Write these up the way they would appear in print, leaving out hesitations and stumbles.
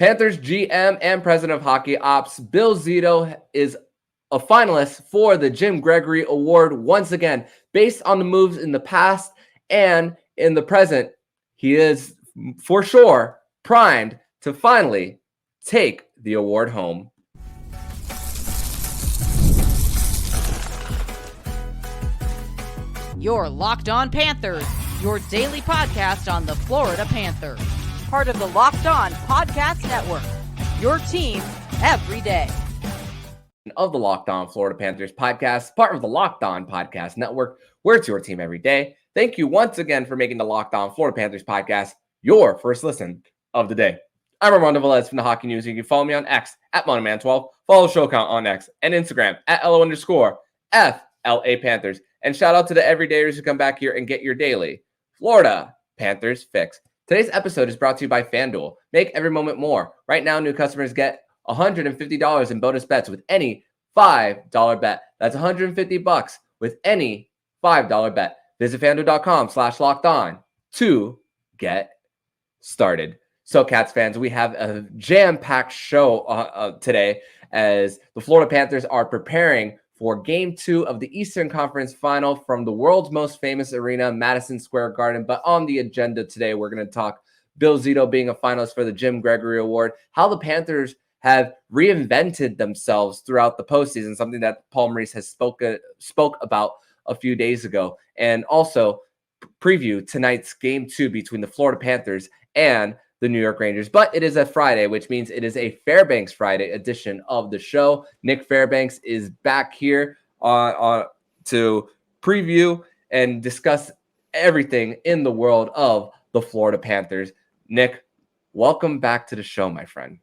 Panthers GM and president of hockey ops, Bill Zito, is a finalist for the Jim Gregory Award once again. Based on the moves in the past and in the present, he is for sure primed to finally take the award home. You're Locked On Panthers, your daily podcast on the Florida Panthers. Part of the Locked On Podcast Network, your team every day. Of the Locked On Florida Panthers podcast, part of the Locked On Podcast Network, where it's your team every day. Thank you once again for making the Locked On Florida Panthers podcast your first listen of the day. I'm Armando Velez from the Hockey News. You can follow me on X at MoneyMan12. Follow the show account on X and Instagram at LO_FLA Panthers. And shout out to the everydayers who come back here and get your daily Florida Panthers fix. Today's episode is brought to you by FanDuel. Make every moment more. Right now, new customers get $150 in bonus bets with any $5 bet. That's $150 with any $5 bet. Visit FanDuel.com/lockedon to get started. So, Cats fans, we have a jam-packed show today as the Florida Panthers are preparing for Game 2 of the Eastern Conference Final from the world's most famous arena, Madison Square Garden. But on the agenda today, we're going to talk Bill Zito being a finalist for the Jim Gregory Award, how the Panthers have reinvented themselves throughout the postseason, something that Paul Maurice has spoke about a few days ago, and also preview tonight's Game 2 between the Florida Panthers and the New York Rangers. But it is a Friday, which means it is a Fairbanks Friday edition of the show. Nich Fairbanks is back here on to preview and discuss everything in the world of the Florida Panthers. Nich, welcome back to the show, my friend.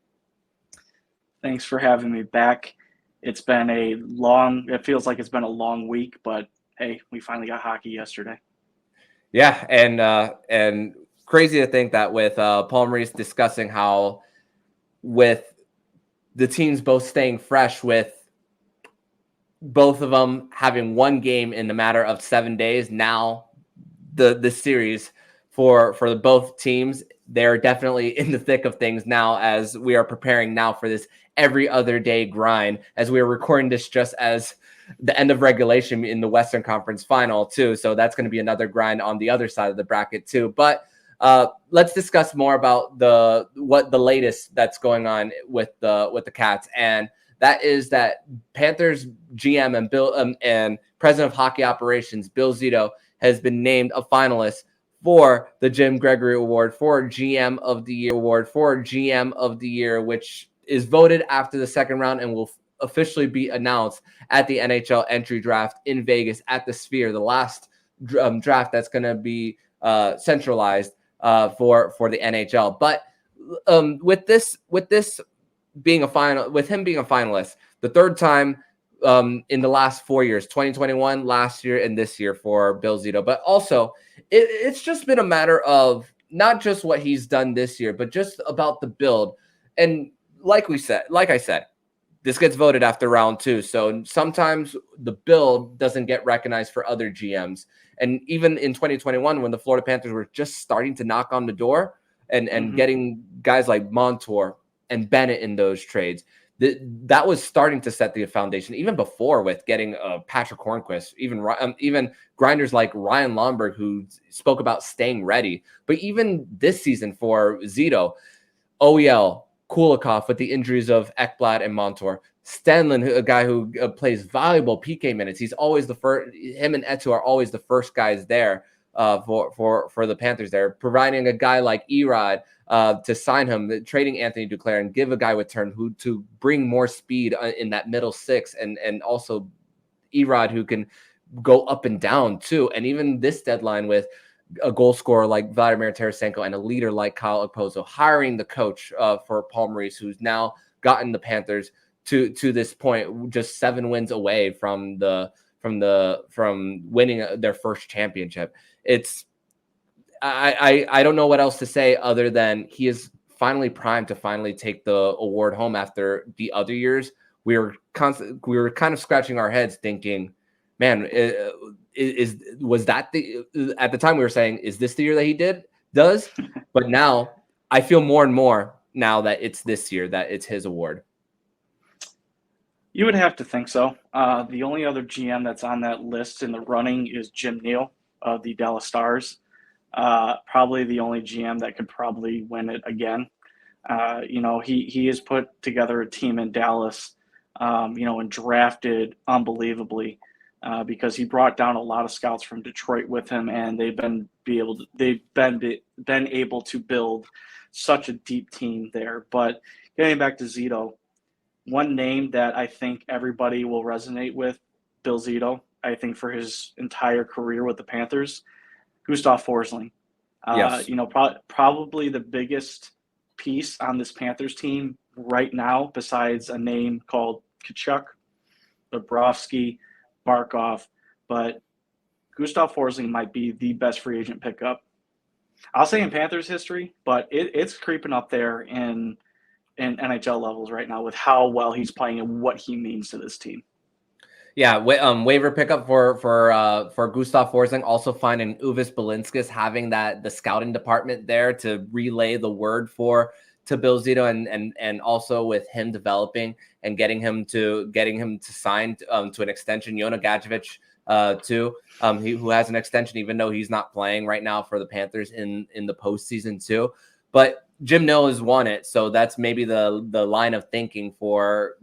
Thanks for having me back. It feels like it's been a long week, but hey, we finally got hockey yesterday. Yeah, and crazy to think that with Paul Maurice discussing how with the teams both staying fresh, with both of them having one game in a matter of 7 days, now the series for both teams, they're definitely in the thick of things now as we are preparing now for this every other day grind, as we are recording this just as the end of regulation in the Western Conference Final too. So that's going to be another grind on the other side of the bracket too. But let's discuss more about the latest that's going on with the Cats, and that is that Panthers GM and Bill and president of hockey operations Bill Zito has been named a finalist for the Jim Gregory Award, for GM of the Year, which is voted after the second round and will officially be announced at the NHL entry draft in Vegas at the Sphere, the last draft that's going to be centralized for the NHL. But with this being a final, with him being a finalist, the third time in the last 4 years, 2021, last year, and this year for Bill Zito. But also, it's just been a matter of not just what he's done this year, but just about the build. And like I said, this gets voted after round 2. So sometimes the build doesn't get recognized for other GMs. And even in 2021, when the Florida Panthers were just starting to knock on the door and getting guys like Montour and Bennett in those trades, that was starting to set the foundation. Even before, with getting Patrick Hornquist, even grinders like Ryan Lomberg, who spoke about staying ready. But even this season for Zito, OEL, Kulikov with the injuries of Ekblad and Montour, Stenlin, a guy who plays valuable PK minutes. He's always the first. Him and Etu are always the first guys there for the Panthers. There, providing a guy like Erod to sign him, trading Anthony Duclair and give a guy with turn who to bring more speed in that middle six, and also Erod who can go up and down too. And even this deadline with a goal scorer like Vladimir Tarasenko and a leader like Kyle Okposo, hiring the coach for Paul Maurice, who's now gotten the Panthers to this point, just 7 wins away from winning their first championship. I don't know what else to say other than he is finally primed to finally take the award home. After the other years, we were kind of scratching our heads thinking, man, was that at the time we were saying, is this the year that he does? But now I feel more and more now that it's this year that it's his award? You would have to think so. The only other GM that's on that list in the running is Jim Neal of the Dallas Stars. Probably the only GM that could probably win it again. He has put together a team in Dallas, and drafted unbelievably because he brought down a lot of scouts from Detroit with him, and they've been able to build such a deep team there. But getting back to Zito, one name that I think everybody will resonate with, Bill Zito, I think for his entire career with the Panthers, Gustav Forsling. Yes. Probably the biggest piece on this Panthers team right now, besides a name called Tkachuk, Bobrovsky, Barkov, but Gustav Forsling might be the best free agent pickup. I'll say in Panthers history, but it's creeping up there in NHL levels right now with how well he's playing and what he means to this team. Yeah, waiver pickup for Gustav Forsling. Also finding Uvis Balinskis having the scouting department there to relay the word to Bill Zito, and also with him developing and getting him to sign to an extension. Jona Gadjevich too, who has an extension even though he's not playing right now for the Panthers in the postseason too. But Jim Neal has won it, so that's maybe the line of thinking for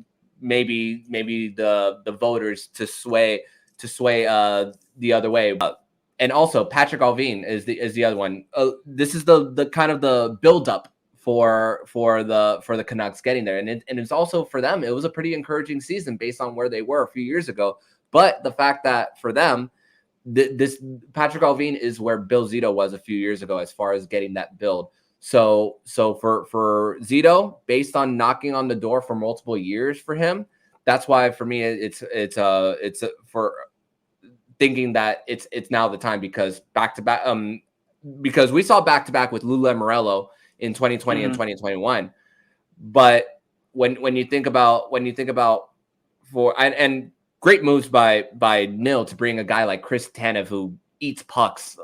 maybe the voters to sway the other way. And also Patrick Allvin is the other one. This is the kind of the buildup for the Canucks getting there, and it's also for them. It was a pretty encouraging season based on where they were a few years ago. But the fact that for them, this Patrick Allvin is where Bill Zito was a few years ago as far as getting that build. So for Zito, based on knocking on the door for multiple years for him, that's why for me it's for thinking that it's now the time, because back to back because we saw back to back with Lou Lamoriello in 2020 and 2021. But when you think about and great moves by Nil to bring a guy like Chris Tanev who eats pucks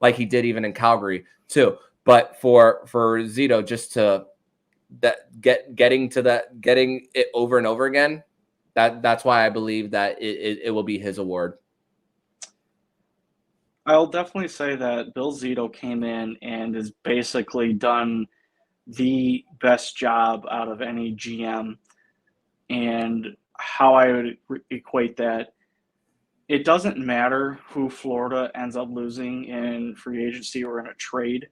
like he did even in Calgary too. But for Zito just to getting it over and over again, that's why I believe that it will be his award. I'll definitely say that Bill Zito came in and has basically done the best job out of any GM. And how I would equate that, it doesn't matter who Florida ends up losing in free agency or in a trade.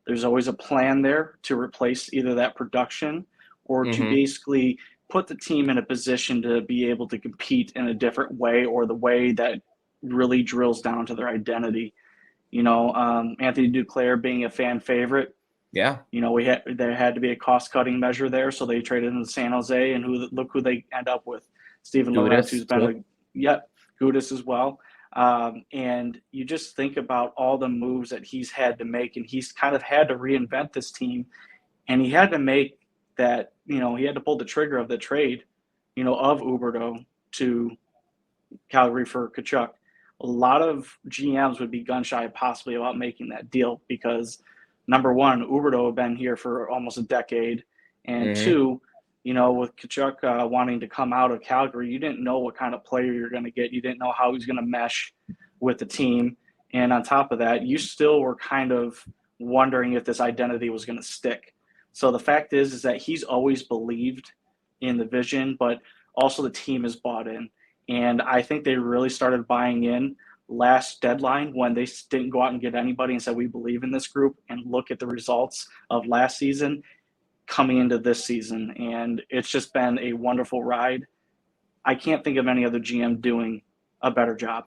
There's always a plan there to replace either that production or to basically put the team in a position to be able to compete in a different way, or the way that really drills down to their identity. Anthony Duclair being a fan favorite. Yeah. There had to be a cost-cutting measure there, so they traded in San Jose, and look who they end up with. Steven Lorenz, who's been Gudas as well. And you just think about all the moves that he's had to make, and he's kind of had to reinvent this team, and he had to make that, he had to pull the trigger of the trade, of Huberdeau to Calgary for Tkachuk. A lot of GMs would be gun shy possibly about making that deal because, number one, Huberdeau had been here for almost a decade, and two, with Tkachuk wanting to come out of Calgary, you didn't know what kind of player you're going to get. You didn't know how he's going to mesh with the team. And on top of that, you still were kind of wondering if this identity was going to stick. So the fact is that he's always believed in the vision, but also the team is bought in. And I think they really started buying in last deadline when they didn't go out and get anybody and said, we believe in this group, and look at the results of last season coming into this season. And it's just been a wonderful ride. I can't think of any other GM doing a better job.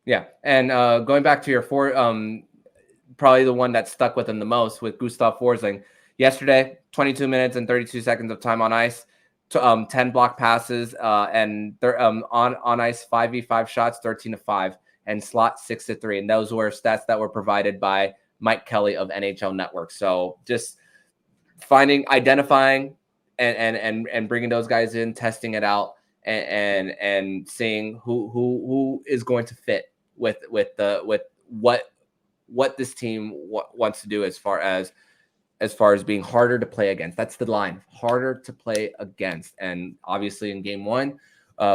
Yeah. And going back to your probably the one that stuck with him the most with Gustav Forsling yesterday, 22 minutes and 32 seconds of time on ice, 10 block passes, and they're on ice 5v5 shots, 13-5, and slot 6-3. And those were stats that were provided by Mike Kelly of NHL Network. So just identifying and bringing those guys in, testing it out, and seeing who is going to fit with what this team wants to do as far as as far as being harder to play against. That's the line, harder to play against. And obviously in game one,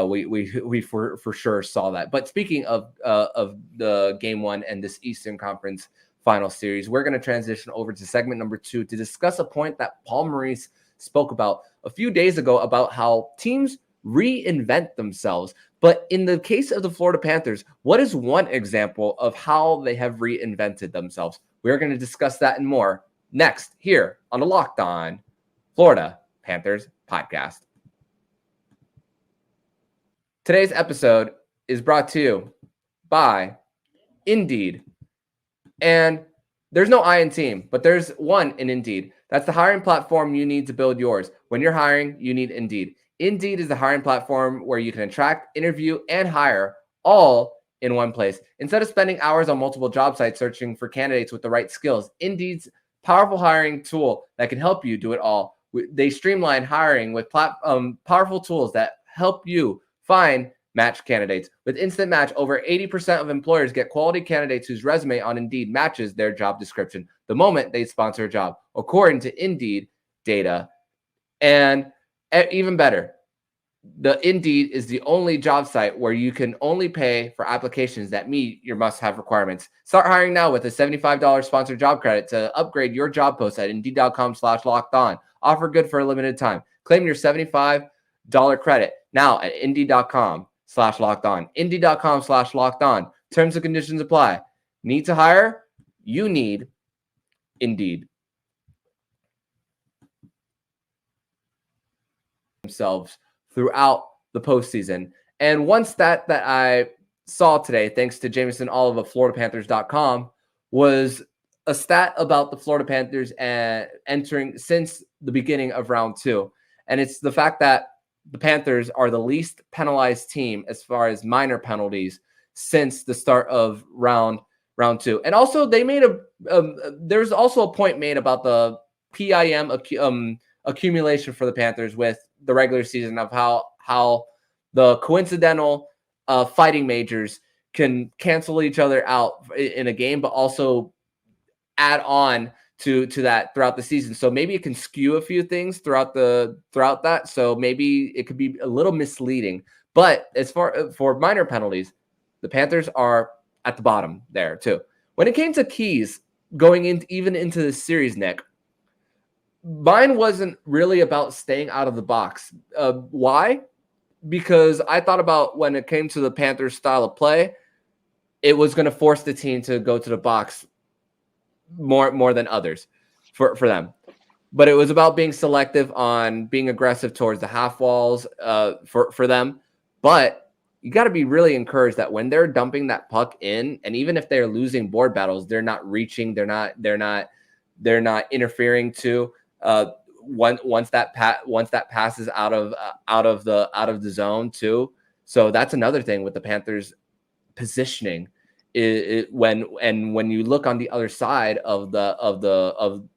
we for sure saw that. But speaking of the game one and this Eastern Conference final series, we're going to transition over to segment number 2 to discuss a point that Paul Maurice spoke about a few days ago about how teams reinvent themselves. But in the case of the Florida Panthers, what is one example of how they have reinvented themselves? We're going to discuss that and more next here on the Locked On Florida Panthers podcast. Today's episode is brought to you by Indeed. And there's no I in team, but there's one in Indeed. That's the hiring platform you need to build yours. When you're hiring, you need Indeed. Indeed is the hiring platform where you can attract, interview, and hire all in one place. Instead of spending hours on multiple job sites searching for candidates with the right skills, Indeed's powerful hiring tool that can help you do it all. They streamline hiring with powerful tools that help you find match candidates. With Instant Match, over 80% of employers get quality candidates whose resume on Indeed matches their job description the moment they sponsor a job, according to Indeed data. And even better, the Indeed is the only job site where you can only pay for applications that meet your must-have requirements. Start hiring now with a $75 sponsored job credit to upgrade your job post at Indeed.com/lockedon. Offer good for a limited time. Claim your $75 credit now at Indeed.com/lockedon. Indeed.com/lockedon. Terms and conditions apply. Need to hire? You need Indeed. Themselves throughout the postseason. And one stat that I saw today, thanks to Jameson Olive of FloridaPanthers.com, was a stat about the Florida Panthers entering since the beginning of round 2. And it's the fact that the Panthers are the least penalized team as far as minor penalties since the start of round 2. And also they made there's also a point made about the PIM accumulation for the Panthers with the regular season of how the coincidental fighting majors can cancel each other out in a game, but also add on to that throughout the season. So maybe it can skew a few things throughout that. So maybe it could be a little misleading. But as far for minor penalties, the Panthers are at the bottom there too. When it came to keys going into the series, Nick, mine wasn't really about staying out of the box. Why? Because I thought about when it came to the Panthers' style of play, it was going to force the team to go to the box more than others for them. But it was about being selective on being aggressive towards the half walls for them. But you got to be really encouraged that when they're dumping that puck in, and even if they're losing board battles, they're not reaching, they're not interfering too. Once that passes out of the zone too. So that's another thing with the Panthers positioning. When you look on the other side of the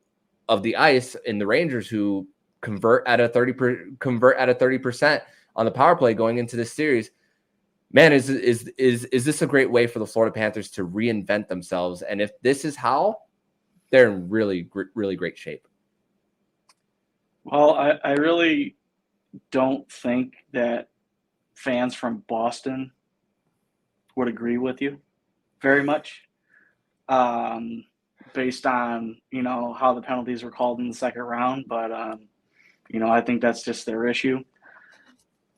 ice in the Rangers, who convert at a 30% on the power play going into this series, man, is this a great way for the Florida Panthers to reinvent themselves? And if this is how, they're in really great shape. Well, I really don't think that fans from Boston would agree with you very much, based on, how the penalties were called in the second round. But, I think that's just their issue.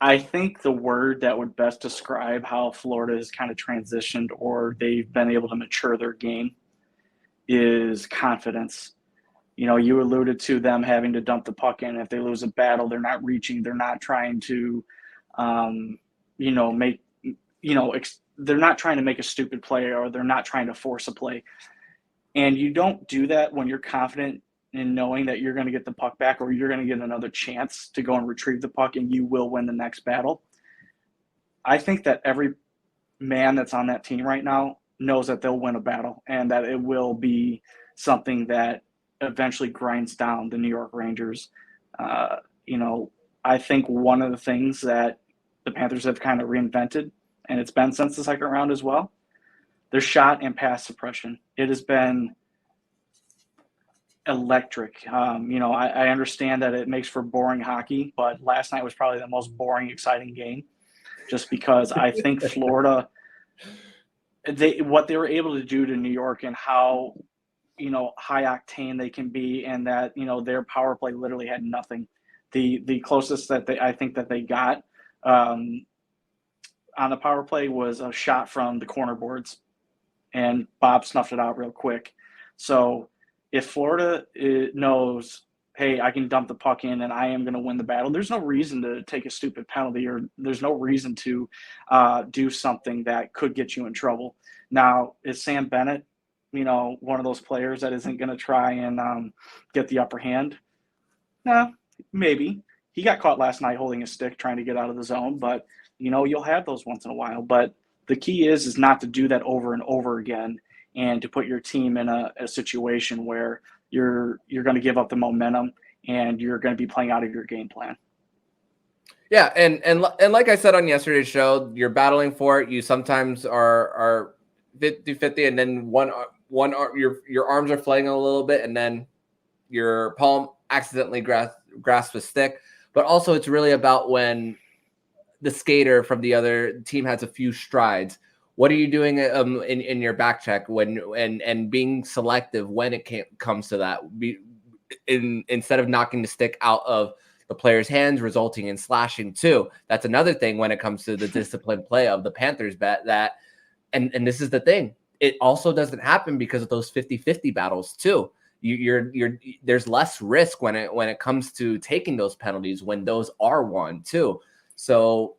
I think the word that would best describe how Florida has kind of transitioned, or they've been able to mature their game, is confidence. You alluded to them having to dump the puck in. If they lose a battle, they're not reaching. They're not trying to, they're not trying to make a stupid play, or they're not trying to force a play. And you don't do that when you're confident in knowing that you're going to get the puck back, or you're going to get another chance to go and retrieve the puck, and you will win the next battle. I think that every man that's on that team right now knows that they'll win a battle, and that it will be something that eventually grinds down the New York Rangers. I think one of the things that the Panthers have kind of reinvented, and it's been since the second round as well, their shot and pass suppression. It has been electric. I understand that it makes for boring hockey, but last night was probably the most boring, exciting game, just because I think Florida, what they were able to do to New York and how, high octane they can be, and that, their power play literally had nothing. The closest that I think that they got on the power play was a shot from the corner boards, and Bob snuffed it out real quick. So if Florida knows, hey, I can dump the puck in and I am going to win the battle, there's no reason to take a stupid penalty, or there's no reason to do something that could get you in trouble. Now, is Sam Bennett, one of those players that isn't going to try and get the upper hand? No, maybe. He got caught last night holding a stick trying to get out of the zone, but, you'll have those once in a while. But the key is not to do that over and over again, and to put your team in a situation where you're going to give up the momentum and you're going to be playing out of your game plan. Yeah, and like I said on yesterday's show, you're battling for it. You sometimes are 50-50, and then one your arms are flaying a little bit, and then your palm accidentally grasps a stick. But also, it's really about when the skater from the other team has a few strides. What are you doing in your back check and being selective when it comes to that? Instead of knocking the stick out of the player's hands, resulting in slashing too. That's another thing when it comes to the disciplined play of the Panthers. And this is the thing. It also doesn't happen because of those 50-50 battles too. There's less risk when it comes to taking those penalties when those are won too. So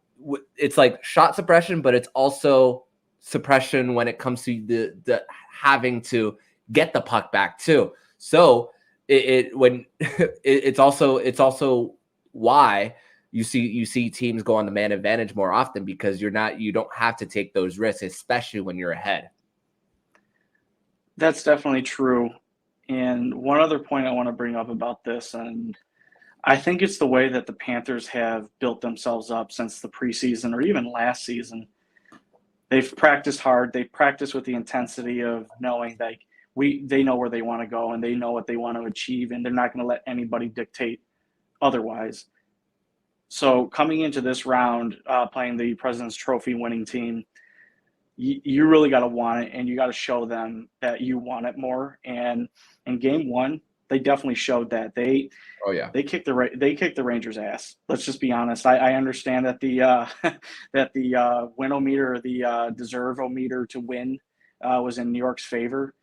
it's like shot suppression, but it's also suppression when it comes to the having to get the puck back too. So it's also why you see teams go on the man advantage more often, because you don't have to take those risks, especially when you're ahead. That's definitely true. And one other point I want to bring up about this, and I think it's the way that the Panthers have built themselves up since the preseason or even last season. They've practiced hard. They practice with the intensity of knowing that they know where they want to go and they know what they want to achieve, and they're not going to let anybody dictate otherwise. So coming into this round, playing the President's Trophy winning team, you really got to want it, and you got to show them that you want it more. And in game one, they definitely showed that. They kicked the Rangers' ass. Let's just be honest. I understand that the win-o-meter, or the deserve-o-meter to win was in New York's favor.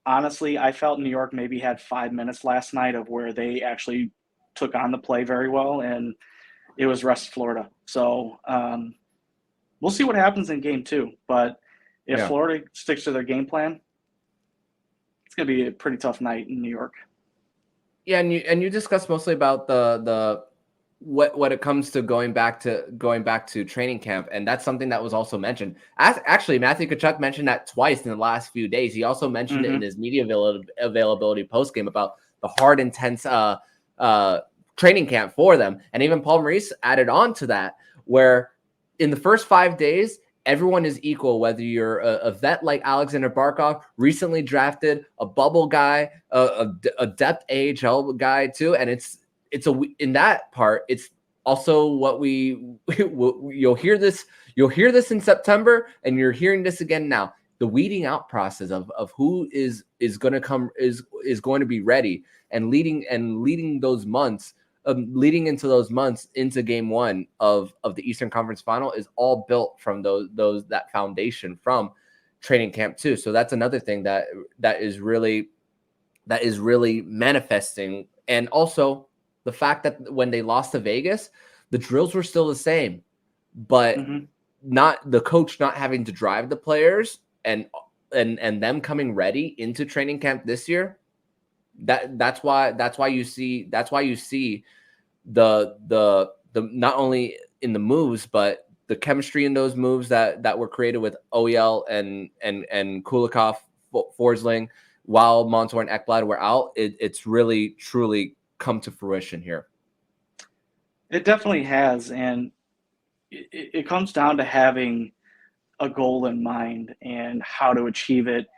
Honestly, I felt New York maybe had 5 minutes last night of where they actually took on the play very well, and it was rest Florida. So we'll see what happens in game two. But if Florida sticks to their game plan, it's going to be a pretty tough night in New York. Yeah, and you discussed mostly about the what it comes to going back to training camp, and that's something that was also mentioned. Actually, Matthew Tkachuk mentioned that twice in the last few days. He also mentioned it in his media availability post game about the hard, intense training camp for them, and even Paul Maurice added on to that, where in the first 5 days, everyone is equal, whether you're a vet like Alexander Barkov, recently drafted, a bubble guy, a depth AHL guy too. And it's in that part, it's also what you'll hear this in September, and you're hearing this again now. The weeding out process of who is going to come is going to be ready, and leading those months. Leading into those months into game one of the Eastern Conference Final is all built from that foundation from training camp too. So that's another thing that is really manifesting. And also the fact that when they lost to Vegas, the drills were still the same, but not the coach not having to drive the players and them coming ready into training camp this year. That's why you see the not only in the moves, but the chemistry in those moves that were created with OEL and Kulikov, Forsling, while Montour and Ekblad were out. It's really truly come to fruition here. It definitely has, and it comes down to having a goal in mind and how to achieve it.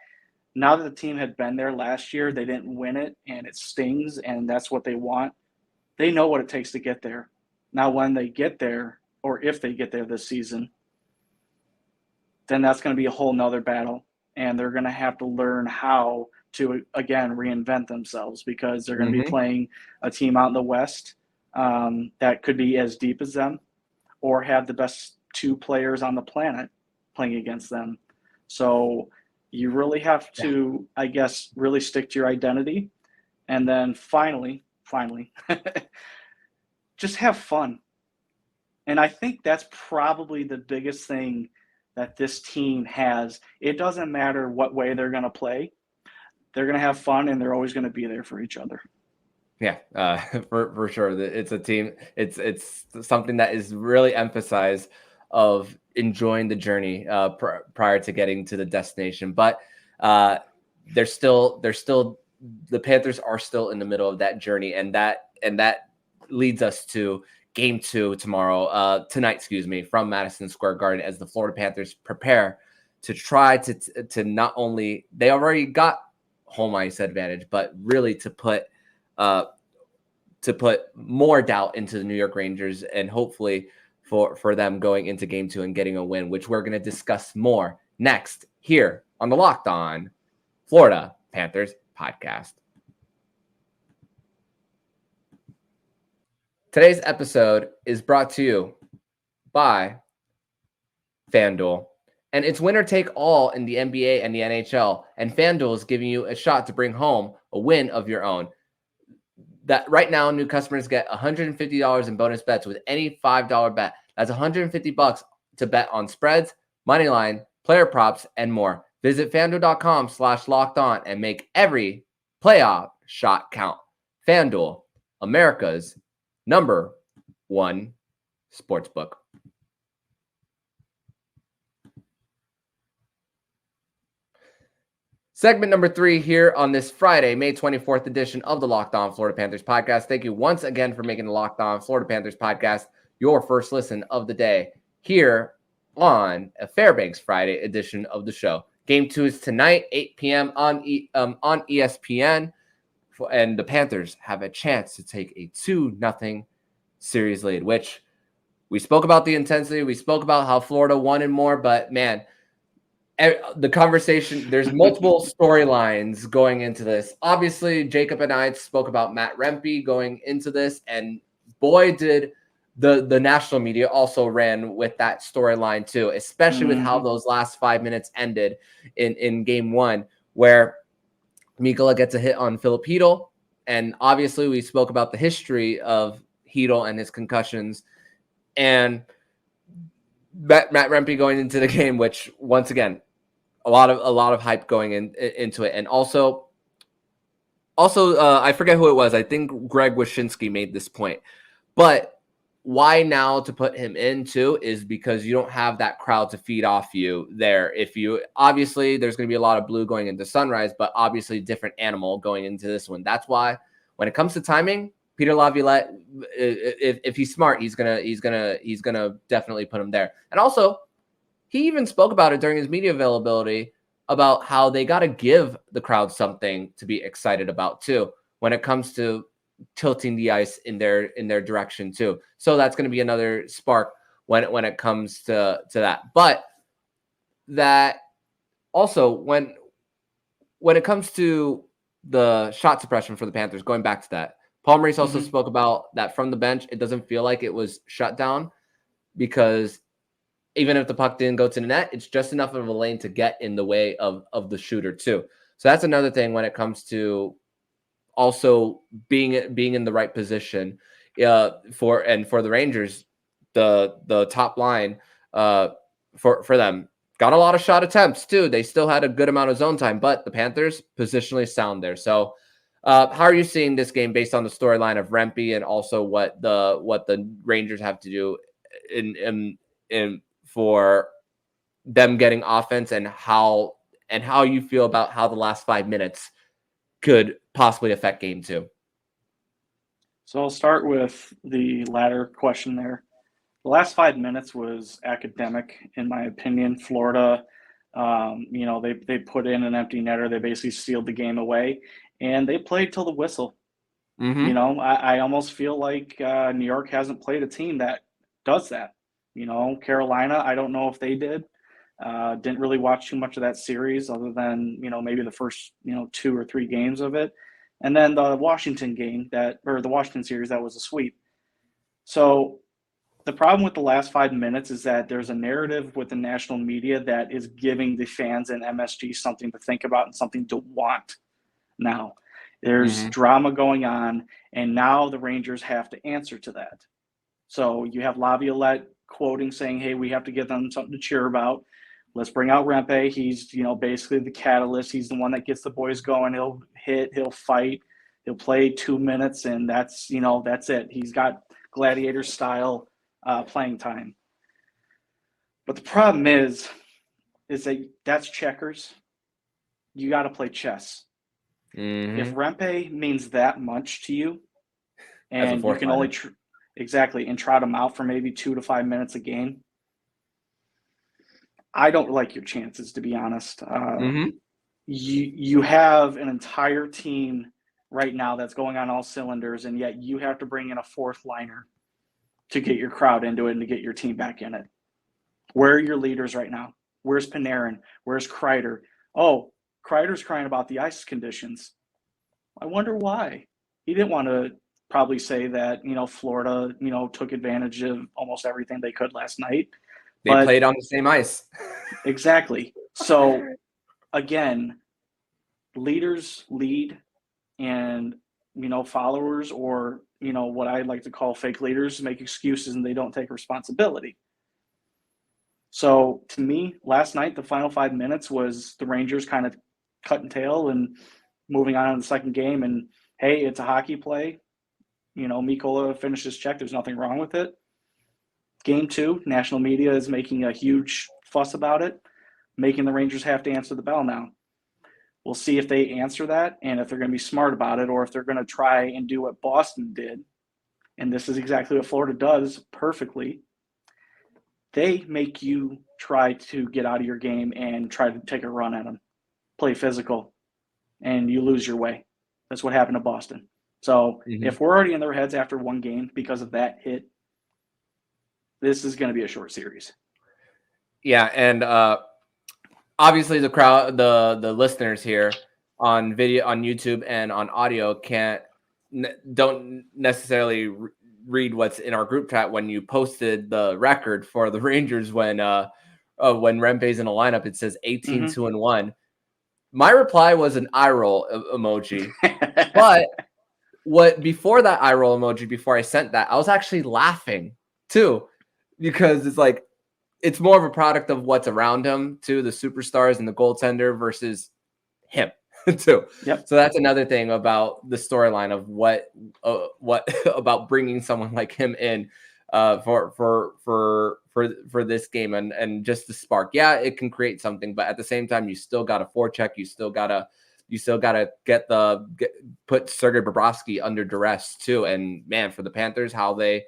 now that the team had been there last year, they didn't win it, and it stings, and that's what they want. They know what it takes to get there. Now, when they get there, or if they get there this season, then that's going to be a whole nother battle. And they're going to have to learn how to, again, reinvent themselves, because they're going to be playing a team out in the West that could be as deep as them or have the best two players on the planet playing against them. So you really have to, I guess, really stick to your identity. And then finally, just have fun. And I think that's probably the biggest thing that this team has. It doesn't matter what way they're going to play. They're going to have fun, and they're always going to be there for each other. Yeah, for sure. It's a team. It's something that is really emphasized of enjoying the journey prior to getting to the destination. But they're still the Panthers are still in the middle of that journey, and that leads us to Game 2 tonight, from Madison Square Garden, as the Florida Panthers prepare to try to not only, they already got home ice advantage, but really to put more doubt into the New York Rangers, and hopefully for them going into Game 2 and getting a win, which we're going to discuss more next here on the Locked On Florida Panthers podcast. Today's episode is brought to you by FanDuel. And it's winner take all in the NBA and the NHL. And FanDuel is giving you a shot to bring home a win of your own. That right now, new customers get $150 in bonus bets with any $5 bet. That's $150 to bet on spreads, money line, player props, and more. Visit FanDuel.com/lockedon and make every playoff shot count. FanDuel, America's #1 sportsbook. Segment number 3 here on this Friday, May 24th edition of the Locked On Florida Panthers podcast. Thank you once again for making the Locked On Florida Panthers podcast your first listen of the day here on a Fairbanks Friday edition of the show. Game 2 is tonight, 8 p.m. on ESPN. And the Panthers have a chance to take a 2-0 series lead, which we spoke about the intensity. We spoke about how Florida won and more, but man, the conversation, there's multiple storylines going into this. Obviously, Jacob and I spoke about Matt Rempe going into this, and boy, did the national media also ran with that storyline too, especially with how those last 5 minutes ended in Game 1, where Mikkola gets a hit on Philip Hedl. And obviously we spoke about the history of Hedl and his concussions, and Matt Rempe going into the game, which once again, a lot of hype going into it. And also I forget who it was. I think Greg Wyshynski made this point, but why now to put him in too is because you don't have that crowd to feed off you there. If you, obviously there's going to be a lot of blue going into Sunrise, but obviously different animal going into this one. That's why when it comes to timing, Peter Laviolette, if he's smart, he's gonna definitely put him there. And also, he even spoke about it during his media availability about how they got to give the crowd something to be excited about too when it comes to tilting the ice in their direction too. So that's going to be another spark when it comes to that. But that also when it comes to the shot suppression for the Panthers, going back to that, Paul Maurice also spoke about that from the bench. It doesn't feel like it was shut down, because even if the puck didn't go to the net, it's just enough of a lane to get in the way of the shooter too. So that's another thing when it comes to also being in the right position for the Rangers. The top line for them got a lot of shot attempts too. They still had a good amount of zone time, but the Panthers positionally sound there. So how are you seeing this game based on the storyline of Rempe and also what the Rangers have to do in for them getting offense, and how you feel about how the last 5 minutes could possibly affect Game 2? So I'll start with the latter question there. The last 5 minutes was academic, in my opinion. Florida They put in an empty netter. They basically sealed the game away, and they played till the whistle. Mm-hmm. I almost feel like New York hasn't played a team that does that. Carolina, I don't know if they did. Didn't really watch too much of that series other than, maybe the first, 2 or 3 games of it. And then the Washington the Washington series, that was a sweep. So the problem with the last 5 minutes is that there's a narrative with the national media that is giving the fans in MSG something to think about and something to want now. There's drama going on, and now the Rangers have to answer to that. So you have Laviolette quoting saying, hey, we have to give them something to cheer about. Let's bring out Rempe. He's, basically the catalyst. He's the one that gets the boys going. He'll hit, he'll fight, he'll play 2 minutes, and that's it. He's got gladiator style playing time. But the problem is that that's checkers. You got to play chess. Mm-hmm. If Rempe means that much to you, and you can only and trot him out for maybe 2 to 5 minutes a game, I don't like your chances, to be honest. You have an entire team right now that's going on all cylinders, and yet you have to bring in a fourth liner to get your crowd into it and to get your team back in it. Where are your leaders right now? Where's Panarin? Where's Kreider? Oh, Kreider's crying about the ice conditions. I wonder why. He didn't want to probably say that, Florida, took advantage of almost everything they could last night. They played on the same ice. Exactly. So, again, leaders lead, and, followers, or, what I like to call fake leaders, make excuses and they don't take responsibility. So, to me, last night, the final 5 minutes was the Rangers kind of cutting tail and moving on in the second game. And, hey, it's a hockey play. Mikkola finished his check. There's nothing wrong with it. Game 2, national media is making a huge fuss about it, making the Rangers have to answer the bell now. We'll see if they answer that and if they're going to be smart about it, or if they're going to try and do what Boston did. And this is exactly what Florida does perfectly. They make you try to get out of your game and try to take a run at them, play physical, and you lose your way. That's what happened to Boston. So if we're already in their heads after one game because of that hit, this is going to be a short series. Yeah, and obviously the crowd, the listeners here on video, on YouTube, and on audio don't necessarily read what's in our group chat when you posted the record for the Rangers when Rempe's in a lineup. It says 18-2-1. My reply was an eye roll emoji, but before that eye roll emoji, before I sent that, I was actually laughing too, because it's like, it's more of a product of what's around him too, the superstars and the goaltender versus him too. Yep. So that's another thing about the storyline of what about bringing someone like him in for this game and just the spark. Yeah, it can create something, but at the same time, you still got to forecheck. You still gotta put Sergei Bobrovsky under duress too. And man, for the Panthers, how they,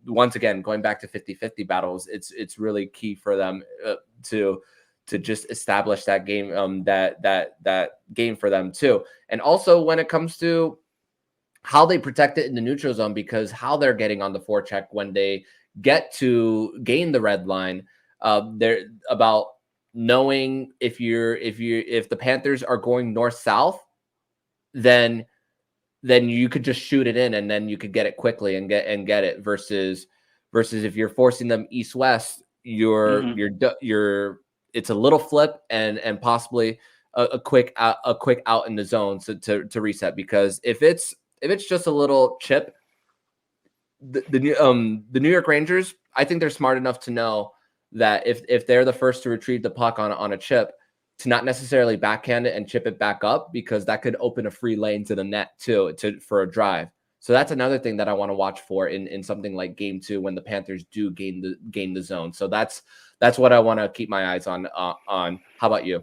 once again, going back to 50-50 battles, it's really key for them to just establish that game, that game for them too. And also when it comes to how they protect it in the neutral zone, because how they're getting on the forecheck when they get to gain the red line, they're about knowing if the Panthers are going north-south, then you could just shoot it in and then you could get it quickly and get it versus if you're forcing them east-west, it's a little flip and possibly a quick out in the zone to reset, because if it's just a little chip, the New York Rangers, I think they're smart enough to know that if they're the first to retrieve the puck on a chip, to not necessarily backhand it and chip it back up, because that could open a free lane to the net for a drive. So that's another thing that I want to watch for in something like Game 2 when the Panthers do gain the zone. So that's what I want to keep my eyes on. How about you?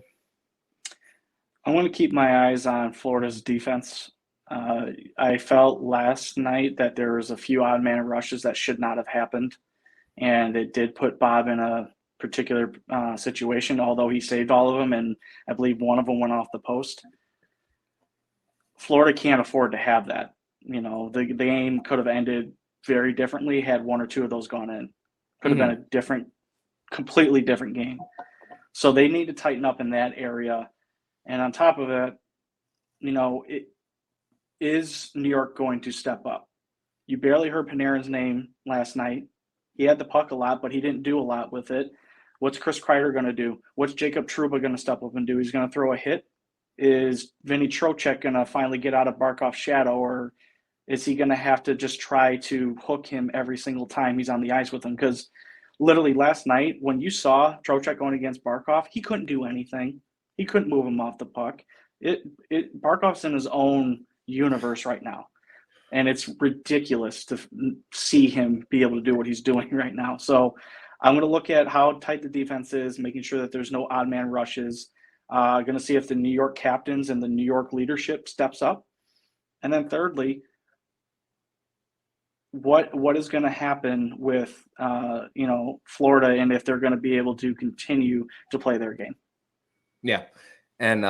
I want to keep my eyes on Florida's defense. I felt last night that there was a few odd man rushes that should not have happened, and it did put Bob in a particular situation, although he saved all of them, and I believe one of them went off the post. Florida can't afford to have that. The game could have ended very differently had one or two of those gone in. Could have been a completely different game. So they need to tighten up in that area. And on top of it, is New York going to step up? You barely heard Panarin's name last night. He had the puck a lot, but he didn't do a lot with it. What's Chris Kreider going to do? What's Jacob Trouba going to step up and do? He's going to throw a hit? Is Vinny Trocheck going to finally get out of Barkov's shadow, or is he going to have to just try to hook him every single time he's on the ice with him? Because literally last night, when you saw Trocheck going against Barkov, he couldn't do anything. He couldn't move him off the puck. Barkov's in his own universe right now. And it's ridiculous to see him be able to do what he's doing right now. So I'm going to look at how tight the defense is, making sure that there's no odd man rushes. Going to see if the New York captains and the New York leadership steps up. And then thirdly, what is going to happen with Florida, and if they're going to be able to continue to play their game. Yeah. And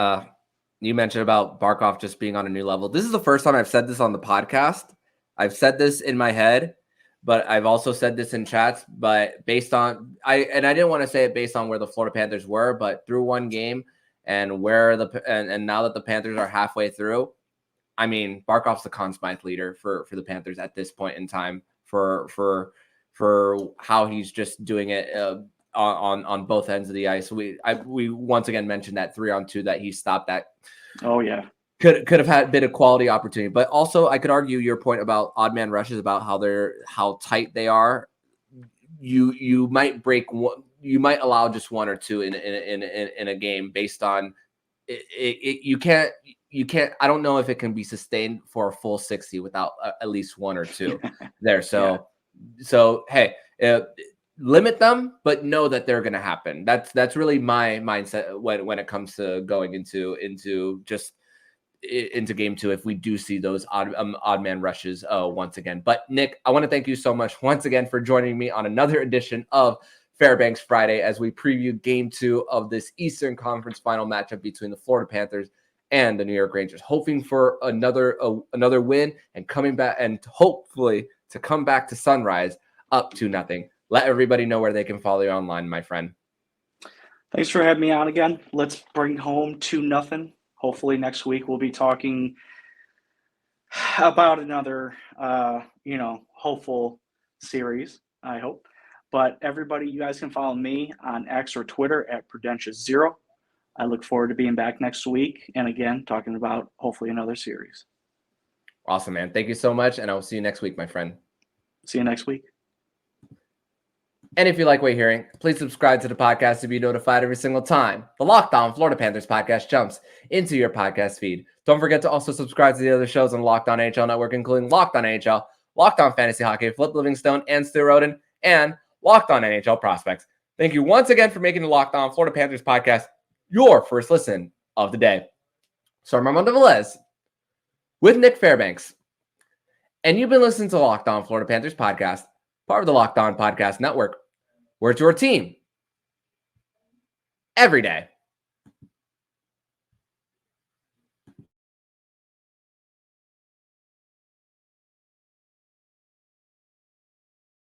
you mentioned about Barkov just being on a new level. This is the first time I've said this on the podcast. I've said this in my head, but I've also said this in chats. But based on I didn't want to say it based on where the Florida Panthers were, but through one game and and now that the Panthers are halfway through, I mean, Barkov's the Conn Smythe leader for the Panthers at this point in time for how he's just doing it on both ends of the ice. We once again mentioned that 3-on-2 that he stopped that. Oh yeah. Could have had been a quality opportunity, but also I could argue your point about odd man rushes, about how tight they are. You might break one, you might allow just one or two in a game based on it. You can't. I don't know if it can be sustained for a full 60 without at least one or two there. So hey, limit them, but know that they're going to happen. That's really my mindset when it comes to going into game two, if we do see those odd man rushes once again. But Nick, I want to thank you so much once again for joining me on another edition of Fairbanks Friday as we preview game 2 of this Eastern Conference final matchup between the Florida Panthers and the New York Rangers, hoping for another win and coming back, and hopefully to come back to Sunrise up 2-0. Let everybody know where they can follow you online, my friend. Thanks for having me on again. Let's bring home 2-0. Hopefully next week we'll be talking about another, hopeful series, I hope. But everybody, you guys can follow me on X or Twitter at Prudentious0. I look forward to being back next week and again talking about hopefully another series. Awesome, man. Thank you so much, and I will see you next week, my friend. See you next week. And if you like what you're hearing, please subscribe to the podcast to be notified every single time the Locked On Florida Panthers podcast jumps into your podcast feed. Don't forget to also subscribe to the other shows on the Locked On NHL Network, including Locked On NHL, Locked On Fantasy Hockey, Flip Livingstone, and Stu Roden, and Locked On NHL Prospects. Thank you once again for making the Locked On Florida Panthers podcast your first listen of the day. So I'm Armando Velez with Nich Fairbanks, and you've been listening to Locked On Florida Panthers podcast, part of the Locked On Podcast Network, where it's your team every day.